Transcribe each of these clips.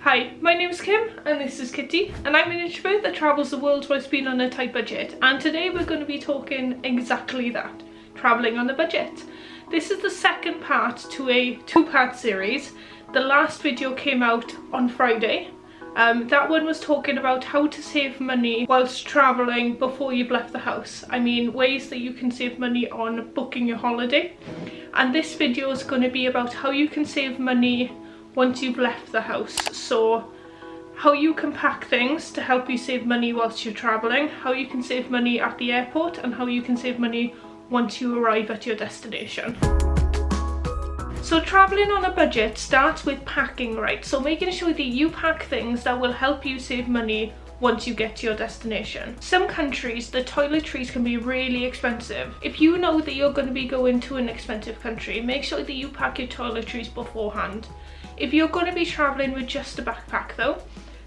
Hi, my name is Kim and this is Kitty, and I'm an introvert that travels the world whilst being on a tight budget, and today we're going to be talking exactly that, travelling on a budget. This is the second part to a two-part series. The last video came out on Friday. That one was talking about how to save money whilst travelling before you've left the house. I mean, ways that you can save money on booking your holiday. And this video is going to be about how you can save money once you've left the house. So how you can pack things to help you save money whilst you're travelling, how you can save money at the airport, and how you can save money once you arrive at your destination. So travelling on a budget starts with packing right, so making sure that you pack things that will help you save money once you get to your destination. Some countries, the toiletries can be really expensive. If you know that you're going to be going to an expensive country, make sure that you pack your toiletries beforehand. If you're going to be travelling with just a backpack though,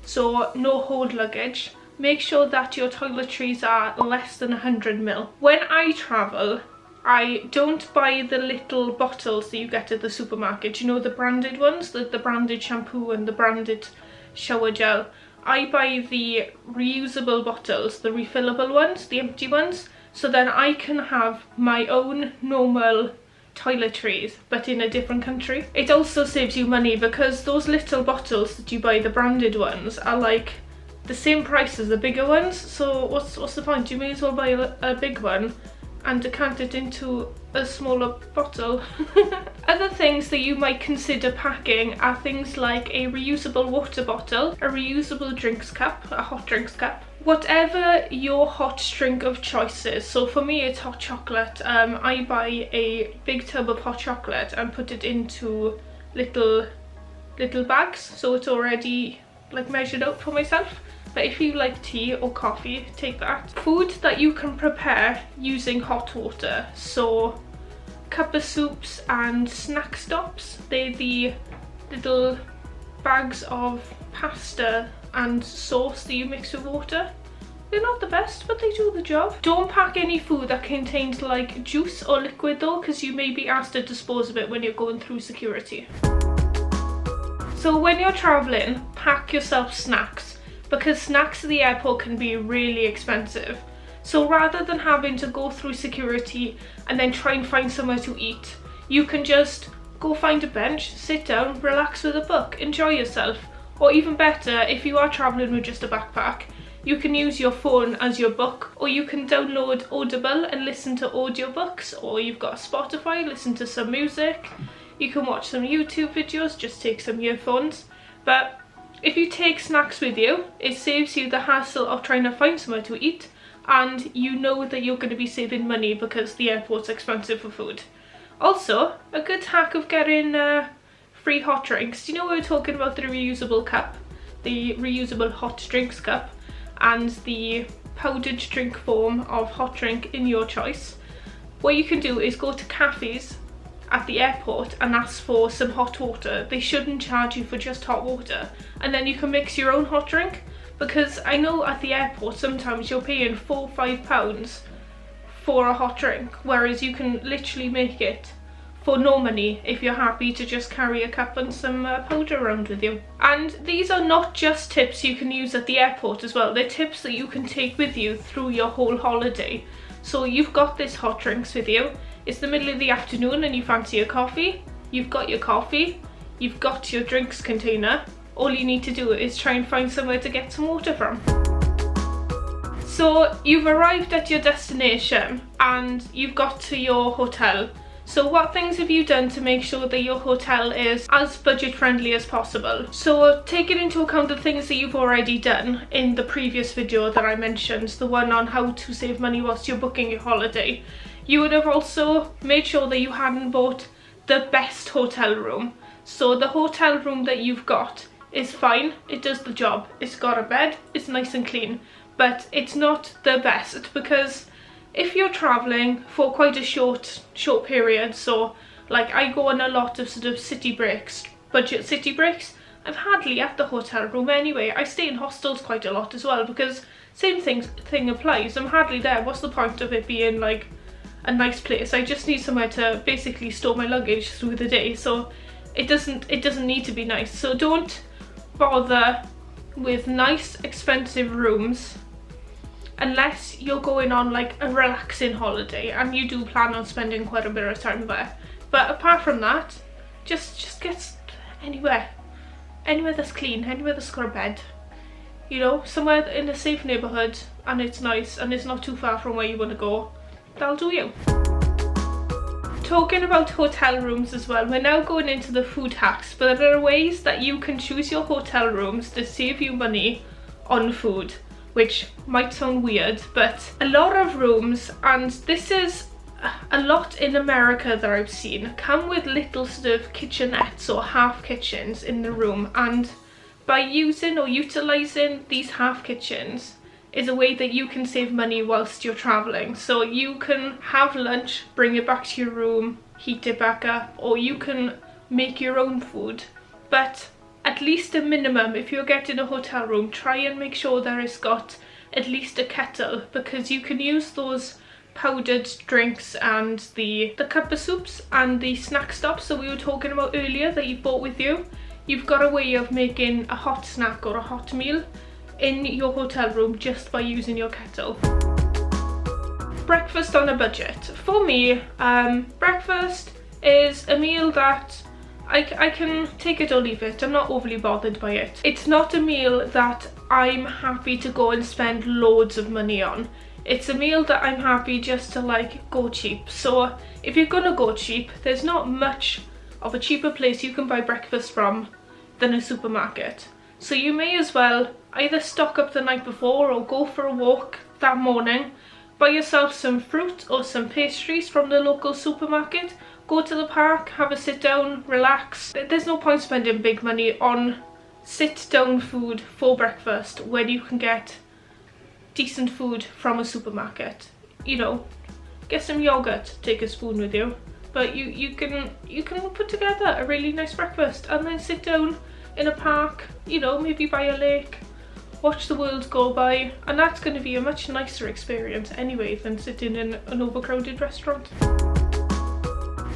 so no hold luggage, make sure that your toiletries are less than 100ml. When I travel, I don't buy the little bottles that you get at the supermarket, you know, the branded ones, the branded shampoo and the branded shower gel. I buy the reusable bottles, the refillable ones, the empty ones, so then I can have my own normal toiletries but in a different country. It also saves you money because those little bottles that you buy, the branded ones, are like the same price as the bigger ones, so what's the point? You may as well buy a big one and decant it into a smaller bottle. Other things that you might consider packing are things like a reusable water bottle, a reusable drinks cup, a hot drinks cup, whatever your hot drink of choice is. So for me it's hot chocolate. I buy a big tub of hot chocolate and put it into little bags, so it's already like measured out for myself. But if you like tea or coffee, take that. Food that you can prepare using hot water, so cup of soups and snack stops. They're the little bags of pasta and sauce that you mix with water. They're not the best, but they do the job. Don't pack any food that contains like juice or liquid though, because you may be asked to dispose of it when you're going through security. So when you're traveling, pack yourself snacks, because snacks at the airport can be really expensive. So rather than having to go through security and then try and find somewhere to eat, you can just go find a bench, sit down, relax with a book, enjoy yourself. Or even better, if you are travelling with just a backpack, you can use your phone as your book, or you can download Audible and listen to audiobooks, or you've got Spotify, listen to some music. You can watch some YouTube videos, just take some earphones. But if you take snacks with you, it saves you the hassle of trying to find somewhere to eat, and you know that you're going to be saving money because the airport's expensive for food. Also, a good hack of getting free hot drinks. You know, we were talking about the reusable cup, the reusable hot drinks cup, and the powdered drink form of hot drink in your choice. What you can do is go to cafes at the airport and ask for some hot water. They shouldn't charge you for just hot water, and then you can mix your own hot drink, because I know at the airport sometimes you're paying £4 or £5 for a hot drink, whereas you can literally make it for no money if you're happy to just carry a cup and some powder around with you. And these are not just tips you can use at the airport as well, they're tips that you can take with you through your whole holiday. So you've got this hot drinks with you, it's the middle of the afternoon and you fancy a coffee, you've got your coffee, you've got your drinks container, all you need to do is try and find somewhere to get some water from. So you've arrived at your destination and you've got to your hotel. So what things have you done to make sure that your hotel is as budget friendly as possible? So taking into account the things that you've already done in the previous video that I mentioned, the one on how to save money whilst you're booking your holiday, you would have also made sure that you hadn't bought the best hotel room. So the hotel room that you've got is fine, it does the job, it's got a bed, it's nice and clean, but it's not the best, because if you're travelling for quite a short period, so like I go on a lot of sort of city breaks, budget city breaks, I'm hardly at the hotel room anyway. I stay in hostels quite a lot as well, because same thing applies, I'm hardly there. What's the point of it being like a nice place? I just need somewhere to basically store my luggage through the day, so it doesn't need to be nice. So don't bother with nice expensive rooms unless you're going on like a relaxing holiday and you do plan on spending quite a bit of time there. But apart from that, just get anywhere that's clean, anywhere that's got a bed, you know, somewhere in a safe neighborhood and it's nice and it's not too far from where you want to go. That'll do you. Talking about hotel rooms as well, we're now going into the food hacks, but there are ways that you can choose your hotel rooms to save you money on food, which might sound weird, but a lot of rooms, and this is a lot in America that I've seen, come with little sort of kitchenettes or half kitchens in the room, and by using or utilizing these half kitchens is a way that you can save money whilst you're traveling. So you can have lunch, bring it back to your room, heat it back up, or you can make your own food. But at least a minimum, if you're getting a hotel room, try and make sure that it's got at least a kettle, because you can use those powdered drinks and the cup of soups and the snack stops that we were talking about earlier that you brought with you. You've got a way of making a hot snack or a hot meal in your hotel room just by using your kettle. Breakfast on a budget. For me, breakfast is a meal that I can take it or leave it. I'm not overly bothered by it. It's not a meal that I'm happy to go and spend loads of money on. It's a meal that I'm happy just to like go cheap. So if you're gonna go cheap, there's not much of a cheaper place you can buy breakfast from than a supermarket. So you may as well either stock up the night before or go for a walk that morning, buy yourself some fruit or some pastries from the local supermarket, go to the park, have a sit down, relax. There's no point spending big money on sit down food for breakfast when you can get decent food from a supermarket. You know, get some yogurt, take a spoon with you, but you can put together a really nice breakfast and then sit down in a park, you know, maybe by a lake, watch the world go by, and that's going to be a much nicer experience anyway than sitting in an overcrowded restaurant.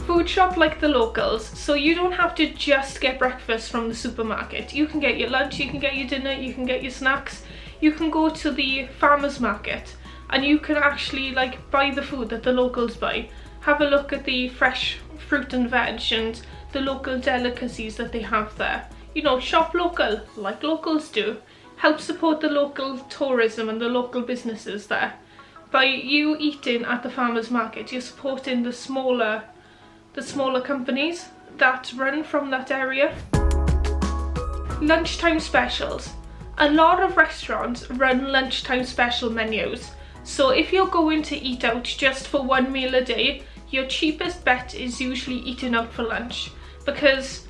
Food shop like the locals, so you don't have to just get breakfast from the supermarket. You can get your lunch, you can get your dinner, you can get your snacks, you can go to the farmer's market and you can actually like buy the food that the locals buy. Have a look at the fresh fruit and veg and the local delicacies that they have there. You know, shop local, like locals do. Help support the local tourism and the local businesses there. By you eating at the farmer's market, you're supporting the smaller companies that run from that area. Lunchtime specials. A lot of restaurants run lunchtime special menus. So if you're going to eat out just for one meal a day, your cheapest bet is usually eating out for lunch, because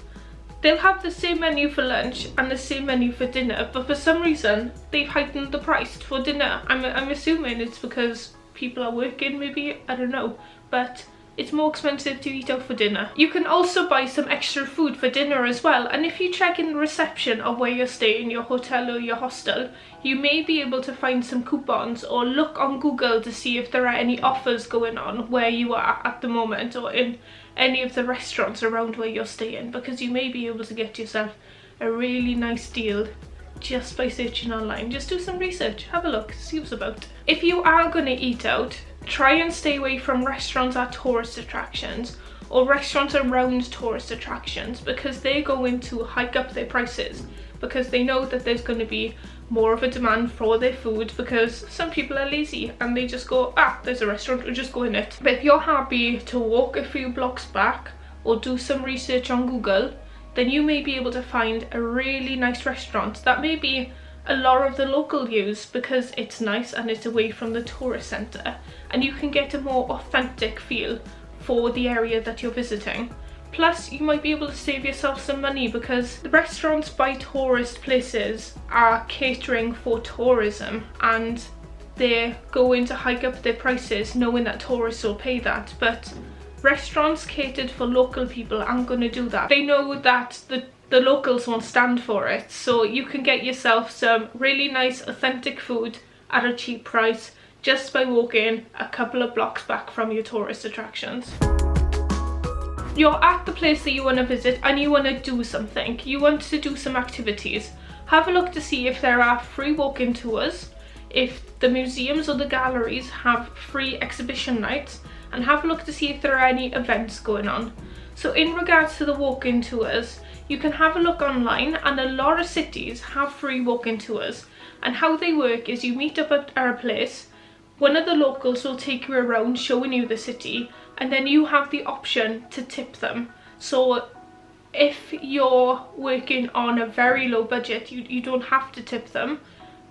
they'll have the same menu for lunch and the same menu for dinner, but for some reason they've heightened the price for dinner. I'm assuming it's because people are working, maybe, I don't know, but it's more expensive to eat out for dinner. You can also buy some extra food for dinner as well, and if you check in the reception of where you're staying, your hotel or your hostel, you may be able to find some coupons or look on Google to see if there are any offers going on where you are at the moment or in any of the restaurants around where you're staying, because you may be able to get yourself a really nice deal just by searching online. Just do some research, have a look, see what's about. If you are going to eat out, try and stay away from restaurants at tourist attractions or restaurants around tourist attractions, because they're going to hike up their prices because they know that there's going to be more of a demand for their food, because some people are lazy and they just go, there's a restaurant, we'll just go in it. But if you're happy to walk a few blocks back or do some research on Google, then you may be able to find a really nice restaurant that maybe a lot of the local use, because it's nice and it's away from the tourist centre and you can get a more authentic feel for the area that you're visiting. Plus, you might be able to save yourself some money, because the restaurants by tourist places are catering for tourism and they're going to hike up their prices knowing that tourists will pay that. But restaurants catered for local people aren't going to do that. They know that the locals won't stand for it, so you can get yourself some really nice authentic food at a cheap price just by walking a couple of blocks back from your tourist attractions. You're at the place that you want to visit and you want to do something. You want to do some activities. Have a look to see if there are free walk-in tours, if the museums or the galleries have free exhibition nights, and have a look to see if there are any events going on. So in regards to the walk-in tours, you can have a look online, and a lot of cities have free walk-in tours. And how they work is you meet up at a place, one of the locals will take you around showing you the city, and then you have the option to tip them. So if you're working on a very low budget, you don't have to tip them,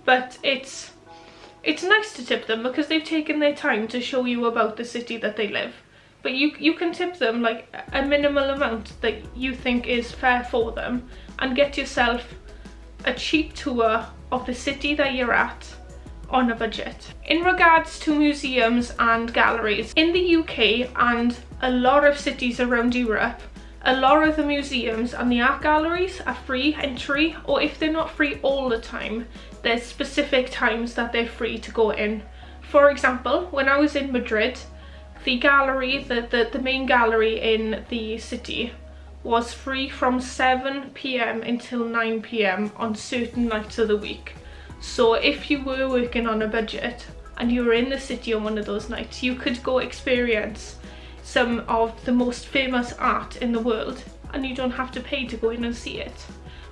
but it's nice to tip them because they've taken their time to show you about the city that they live. But you can tip them like a minimal amount that you think is fair for them, and get yourself a cheap tour of the city that you're at on a budget. In regards to museums and galleries, in the UK and a lot of cities around Europe, a lot of the museums and the art galleries are free entry, or if they're not free all the time, there's specific times that they're free to go in. For example, when I was in Madrid, the gallery, the main gallery in the city was free from 7 p.m. until 9 p.m. on certain nights of the week. So if you were working on a budget and you were in the city on one of those nights, you could go experience some of the most famous art in the world, and you don't have to pay to go in and see it.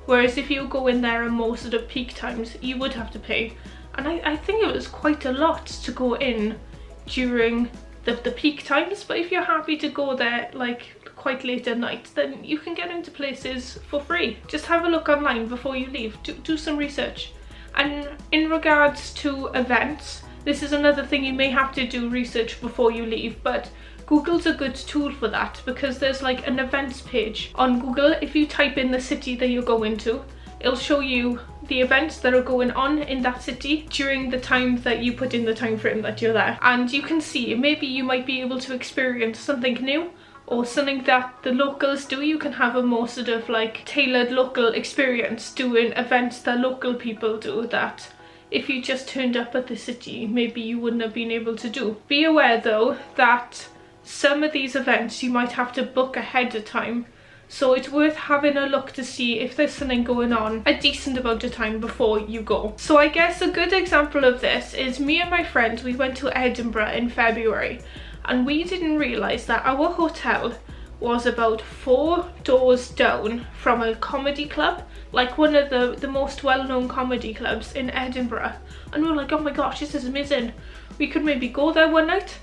Whereas if you go in there at more sort of peak times, you would have to pay. And I think it was quite a lot to go in during the peak times, but if you're happy to go there like quite late at night, then you can get into places for free. Just have a look online before you leave, do some research. And in regards to events, this is another thing you may have to do research before you leave, but Google's a good tool for that, because there's like an events page on Google. If you type in the city that you're going to, it'll show you the events that are going on in that city during the time that you put in the time frame that you're there. And you can see, maybe you might be able to experience something new, or something that the locals do. You can have a more sort of like tailored local experience doing events that local people do that if you just turned up at the city, maybe you wouldn't have been able to do. Be aware though that some of these events you might have to book ahead of time, so it's worth having a look to see if there's something going on a decent amount of time before you go. So I guess a good example of this is me and my friends, we went to Edinburgh in February, and we didn't realise that our hotel was about 4 doors down from a comedy club, like one of the most well-known comedy clubs in Edinburgh. And we were like, oh my gosh, this is amazing, we could maybe go there one night,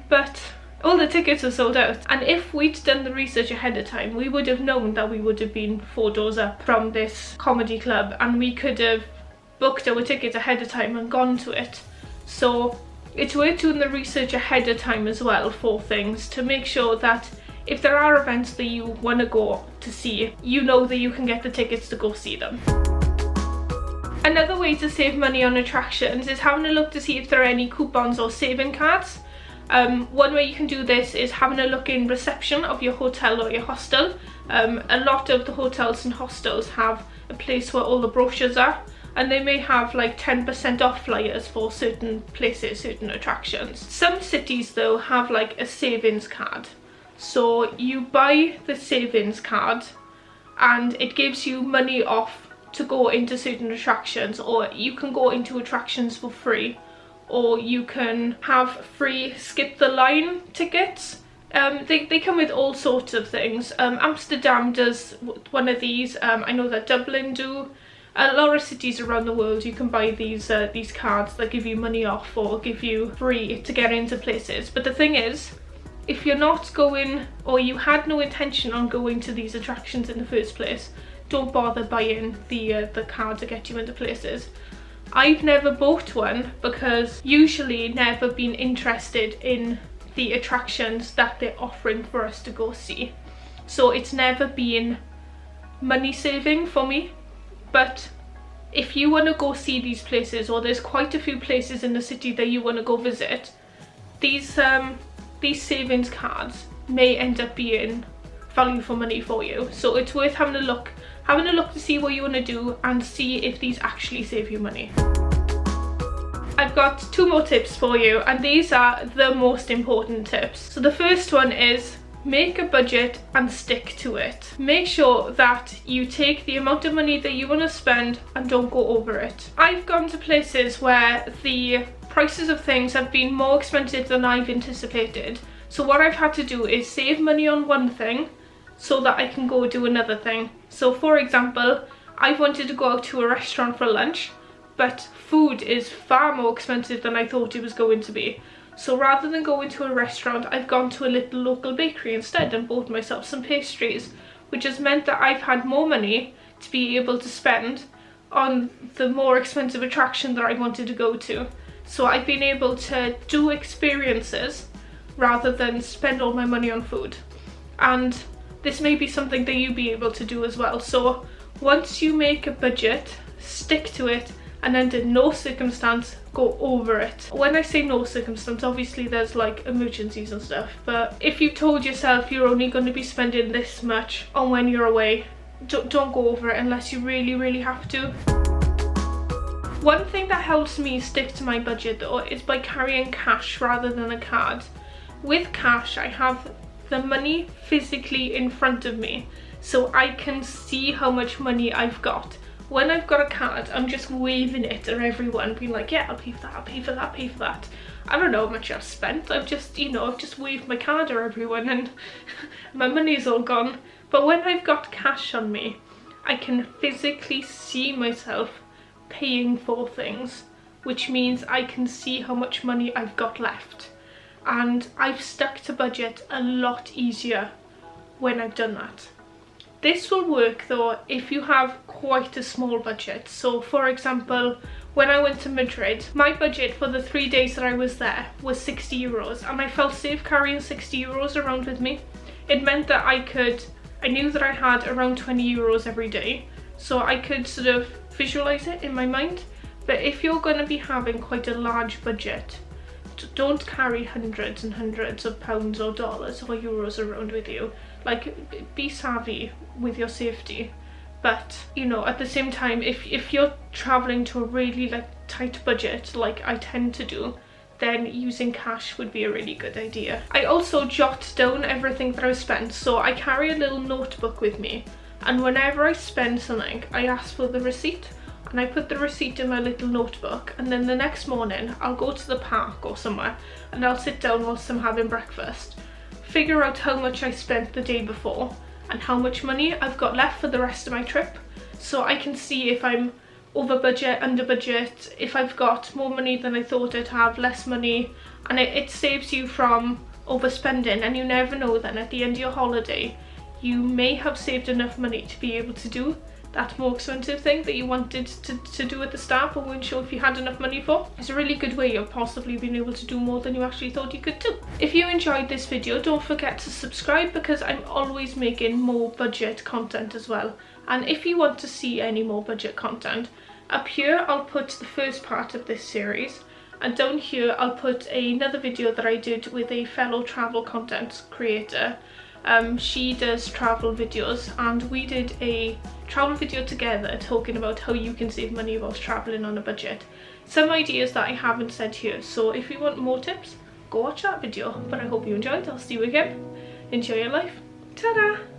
but all the tickets are sold out. And if we'd done the research ahead of time, we would have known that we would have been 4 doors up from this comedy club, and we could have booked our tickets ahead of time and gone to it. So it's worth doing the research ahead of time as well for things, to make sure that if there are events that you want to go to see, you know that you can get the tickets to go see them. Another way to save money on attractions is having a look to see if there are any coupons or saving cards. One way you can do this is having a look in reception of your hotel or your hostel. A lot of the hotels and hostels have a place where all the brochures are, and they may have like 10% off flyers for certain places, certain attractions. Some cities though have like a savings card. So you buy the savings card and it gives you money off to go into certain attractions, or you can go into attractions for free, or you can have free skip the line tickets. They come with all sorts of things. Amsterdam does one of these. I know that Dublin do. A lot of cities around the world you can buy these cards that give you money off or give you free to get into places. But the thing is, if you're not going, or you had no intention on going to these attractions in the first place, don't bother buying the card to get you into places. I've never bought one because usually never been interested in the attractions that they're offering for us to go see. So it's never been money saving for me. But if you want to go see these places, or there's quite a few places in the city that you want to go visit, these savings cards may end up being value for money for you. So it's worth having a look to see what you want to do and see if these actually save you money. I've got 2 more tips for you, and these are the most important tips. So the first one is make a budget and stick to it. Make sure that you take the amount of money that you want to spend and don't go over it. I've gone to places where the prices of things have been more expensive than I've anticipated. So what I've had to do is save money on one thing so that I can go do another thing. So for example, I've wanted to go out to a restaurant for lunch, but food is far more expensive than I thought it was going to be. So rather than going to a restaurant, I've gone to a little local bakery instead and bought myself some pastries, which has meant that I've had more money to be able to spend on the more expensive attraction that I wanted to go to. So I've been able to do experiences rather than spend all my money on food. And this may be something that you'll be able to do as well. So once you make a budget, stick to it, and under no circumstance go over it. When I say no circumstance, obviously there's like emergencies and stuff, but if you told yourself you're only going to be spending this much on when you're away, don't go over it unless you really have to. One thing that helps me stick to my budget though is by carrying cash rather than a card. With cash, I have the money physically in front of me, so I can see how much money I've got. When I've got a card, I'm just waving it at everyone, being like, yeah, I'll pay for that, I'll pay for that, pay for that. I don't know how much I've spent. I've just waved my card at everyone and my money's all gone. But when I've got cash on me, I can physically see myself paying for things, which means I can see how much money I've got left. And I've stuck to budget a lot easier when I've done that. This will work though if you have quite a small budget. So for example, when I went to Madrid, my budget for the 3 days that I was there was 60 euros, and I felt safe carrying 60 euros around with me. It meant that I knew that I had around 20 euros every day, so I could sort of visualize it in my mind. But if you're going to be having quite a large budget, don't carry hundreds and hundreds of pounds or dollars or euros around with you. Like, be savvy with your safety, but you know, at the same time, if you're traveling to a really like tight budget like I tend to do, then using cash would be a really good idea. I also jot down everything that I've spent, so I carry a little notebook with me, and whenever I spend something I ask for the receipt, and I put the receipt in my little notebook, and then the next morning I'll go to the park or somewhere and I'll sit down whilst I'm having breakfast, figure out how much I spent the day before and how much money I've got left for the rest of my trip, so I can see if I'm over budget, under budget, if I've got more money than I thought I'd have, less money, and it saves you from overspending. And you never know, then at the end of your holiday you may have saved enough money to be able to do that more expensive thing that you wanted to do at the start but weren't sure if you had enough money for. It's a really good way of possibly being able to do more than you actually thought you could do. If you enjoyed this video, don't forget to subscribe, because I'm always making more budget content as well. And if you want to see any more budget content, up here I'll put the first part of this series, and down here I'll put another video that I did with a fellow travel content creator. She does travel videos, and we did a travel video together talking about how you can save money whilst traveling on a budget. Some ideas that I haven't said here, so if you want more tips, go watch that video. But I hope you enjoyed. I'll see you again. Enjoy your life. Ta-da!